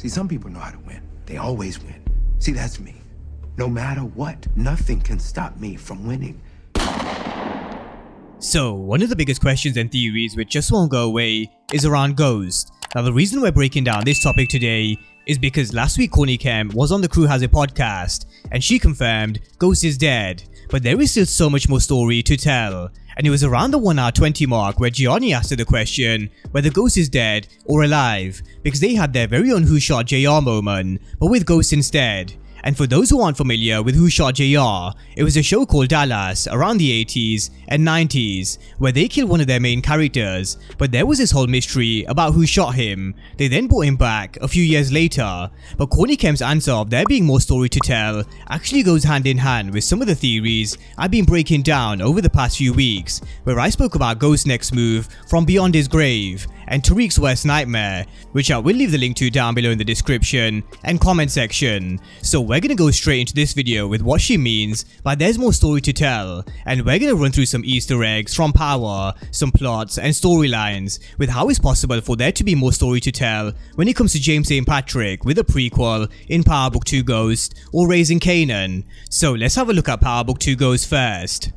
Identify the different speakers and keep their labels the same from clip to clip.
Speaker 1: See, some people know how to win. They always win. See, that's me. No matter what, nothing can stop me from winning.
Speaker 2: So, one of the biggest questions and theories which just won't go away is around Ghost. Now, the reason we're breaking down this topic today is because last week Courtney Kemp was on the Crew Has a podcast and she confirmed Ghost is dead, but there is still so much more story to tell. And it was around the 1 hour 20 mark where Gianni asked her the question whether Ghost is dead or alive, because they had their very own Who Shot JR moment, but with Ghost instead. And for those who aren't familiar with Who Shot JR, it was a show called Dallas around the 80s and 90s where they killed one of their main characters, but there was this whole mystery about who shot him. They then brought him back a few years later, but Courtney Kemp's answer of there being more story to tell actually goes hand in hand with some of the theories I've been breaking down over the past few weeks, where I spoke about Ghost's next move from beyond his grave and Tariq's worst nightmare, which I will leave the link to down below in the description and comment section. So we're gonna go straight into this video with what she means by there's more story to tell, and we're gonna run through some Easter eggs from Power, some plots and storylines with how it's possible for there to be more story to tell when it comes to James St. Patrick with a prequel in Power Book 2 Ghost or Raising Kanan. So let's have a look at Power Book 2 Ghost first.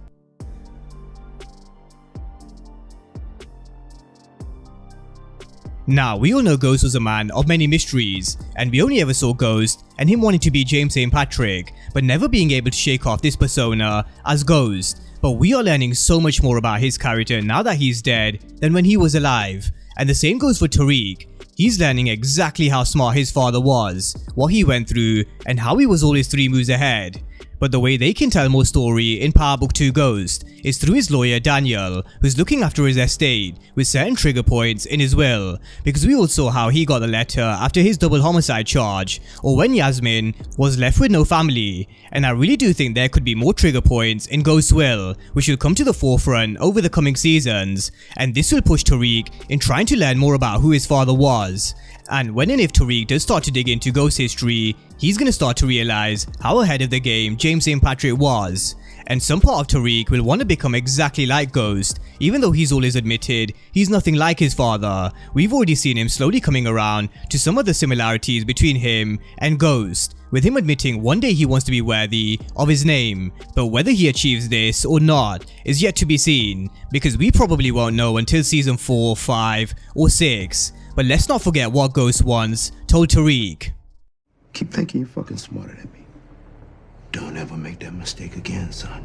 Speaker 2: Now, we all know Ghost was a man of many mysteries, and we only ever saw Ghost and him wanting to be James St. Patrick, but never being able to shake off this persona as Ghost. But we are learning so much more about his character now that he's dead than when he was alive. And the same goes for Tariq. He's learning exactly how smart his father was, what he went through, and how he was always 3 moves ahead. But the way they can tell more story in Power Book 2 Ghost is through his lawyer Daniel, who's looking after his estate with certain trigger points in his will, because we all saw how he got the letter after his double homicide charge, or when Yasmin was left with no family. And I really do think there could be more trigger points in Ghost's will, which will come to the forefront over the coming seasons, and this will push Tariq in trying to learn more about who his father was. And when and if Tariq does start to dig into Ghost history, he's gonna start to realize how ahead of the game James St. Patrick was. And some part of Tariq will want to become exactly like Ghost, even though he's always admitted he's nothing like his father. We've already seen him slowly coming around to some of the similarities between him and Ghost, with him admitting one day he wants to be worthy of his name, but whether he achieves this or not is yet to be seen, because we probably won't know until season 4, 5 or 6. But let's not forget what Ghost once told Tariq.
Speaker 1: Keep thinking you're fucking smarter than me. Don't ever make that mistake again, son.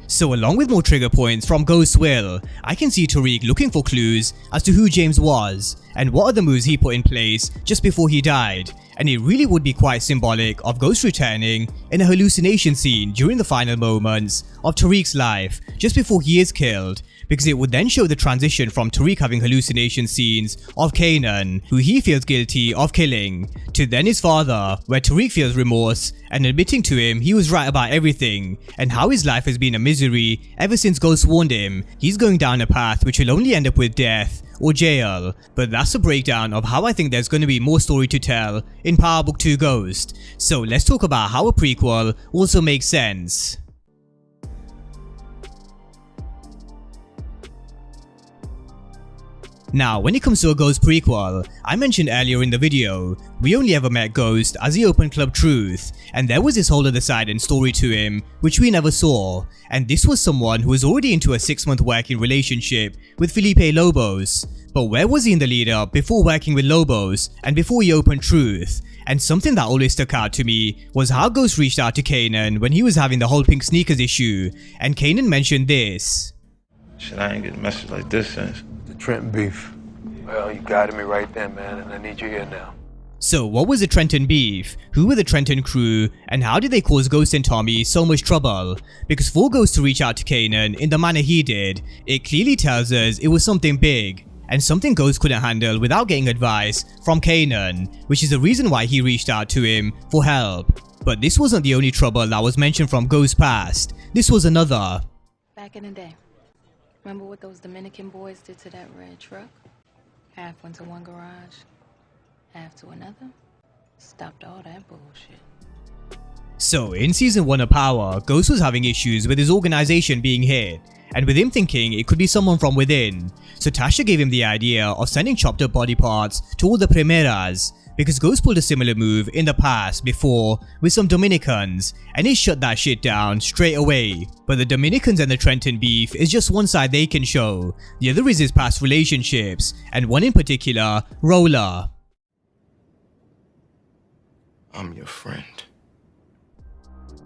Speaker 2: So along with more trigger points from Ghost's will, I can see Tariq looking for clues as to who James was and what other moves he put in place just before he died. And it really would be quite symbolic of Ghost returning in a hallucination scene during the final moments of Tariq's life just before he is killed, because it would then show the transition from Tariq having hallucination scenes of Kanan, who he feels guilty of killing, to then his father, where Tariq feels remorse and admitting to him he was right about everything and how his life has been a misery ever since Ghost warned him he's going down a path which will only end up with death or jail. But that's a breakdown of how I think there's going to be more story to tell in Power Book 2 Ghost. So let's talk about how a prequel also makes sense. Now, when it comes to a Ghost prequel, I mentioned earlier in the video, we only ever met Ghost as he opened Club Truth, and there was this whole other side and story to him which we never saw, and this was someone who was already into a 6-month working relationship with Filipe Lobos. But where was he in the lead up before working with Lobos and before he opened Truth? And something that always stuck out to me was how Ghost reached out to Kanan when he was having the whole pink sneakers issue, and Kanan mentioned this.
Speaker 3: Shit, I ain't getting a message like this since
Speaker 4: the Trenton Beef. Well, you guided me right then, man, and I need you here now.
Speaker 2: So what was the Trenton Beef? Who were the Trenton crew? And how did they cause Ghost and Tommy so much trouble? Because for Ghost to reach out to Kanan in the manner he did, it clearly tells us it was something big, and something Ghost couldn't handle without getting advice from Kanan, which is the reason why he reached out to him for help. But this wasn't the only trouble that was mentioned from Ghost's past. This was another.
Speaker 5: Back in the day, remember what those Dominican boys did to that red truck? Half went to one garage, half to another. Stopped all that bullshit.
Speaker 2: So in season 1 of Power, Ghost was having issues with his organization being hit, and with him thinking it could be someone from within. So Tasha gave him the idea of sending chopped up body parts to all the Primeras, because Ghost pulled a similar move in the past before with some Dominicans, and he shut that shit down straight away. But the Dominicans and the Trenton Beef is just one side they can show, the other is his past relationships, and one in particular, Rolla.
Speaker 1: I'm your friend.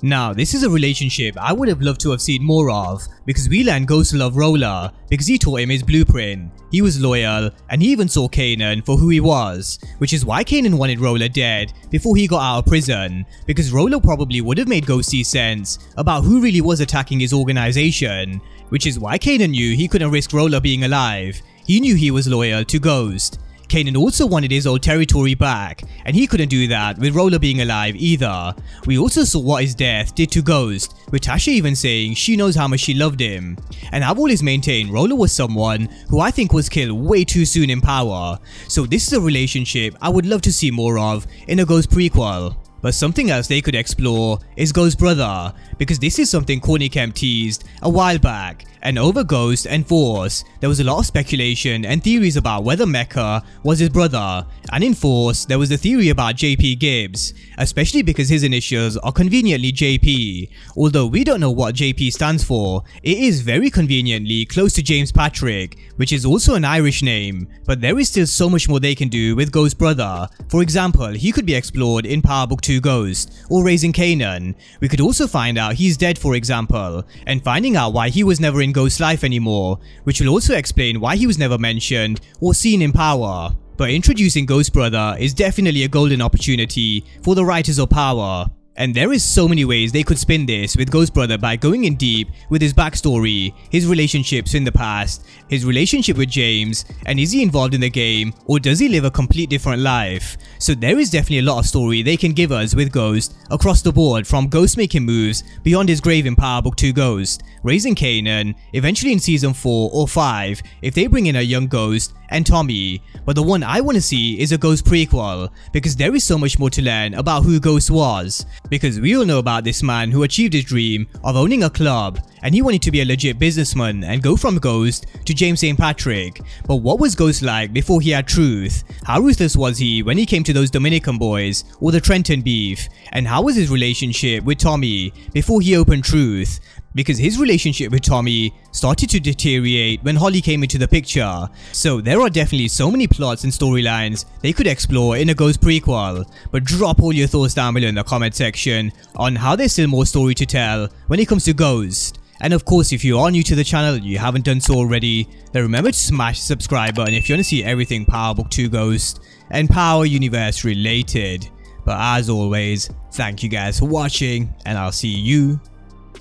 Speaker 2: Now, this is a relationship I would have loved to have seen more of, because we learned Ghost loved Rolla because he taught him his blueprint. He was loyal, and he even saw Kanan for who he was, which is why Kanan wanted Rolla dead before he got out of prison, because Rolla probably would have made Ghost see sense about who really was attacking his organization, which is why Kanan knew he couldn't risk Rolla being alive. He knew he was loyal to Ghost. Kanan also wanted his old territory back, and he couldn't do that with Rolla being alive either. We also saw what his death did to Ghost, with Tasha even saying she knows how much she loved him. And I've always maintained Rolla was someone who I think was killed way too soon in Power, so this is a relationship I would love to see more of in a Ghost prequel. But something else they could explore is Ghost's brother, because this is something Courtney Kemp teased a while back, and over Ghost and Force, there was a lot of speculation and theories about whether Mecha was his brother, and in Force, there was the theory about JP Gibbs, especially because his initials are conveniently JP. Although we don't know what JP stands for, it is very conveniently close to James Patrick, which is also an Irish name, but there is still so much more they can do with Ghost's brother. For example, he could be explored in Power Book 2 Ghost, or Raising Kanan. We could also find out he's dead, for example, and finding out why he was never in Ghost's life anymore, which will also explain why he was never mentioned or seen in Power. But introducing Ghost's brother is definitely a golden opportunity for the writers of Power. And there is so many ways they could spin this with Ghost brother by going in deep with his backstory, his relationships in the past, his relationship with James, and is he involved in the game or does he live a complete different life? So there is definitely a lot of story they can give us with Ghost across the board, from Ghost making moves beyond his grave in Power Book 2 Ghost, Raising Kanan, eventually in season 4 or 5 if they bring in a young Ghost, and Tommy. But the one I want to see is a Ghost prequel, because there is so much more to learn about who Ghost was. Because we all know about this man who achieved his dream of owning a club, and he wanted to be a legit businessman and go from Ghost to James St. Patrick. But what was Ghost like before he had truth? How ruthless was he when he came to those Dominican boys or the Trenton Beef? And how was his relationship with Tommy before he opened truth? Because his relationship with Tommy started to deteriorate when Holly came into the picture. So there are definitely so many plots and storylines they could explore in a Ghost prequel. But drop all your thoughts down below in the comment section on how there's still more story to tell when it comes to Ghost. And of course, if you are new to the channel and you haven't done so already, then remember to smash the subscribe button if you want to see everything Power Book 2 Ghost and Power Universe related. But as always, thank you guys for watching, and I'll see you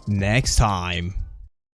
Speaker 2: next time.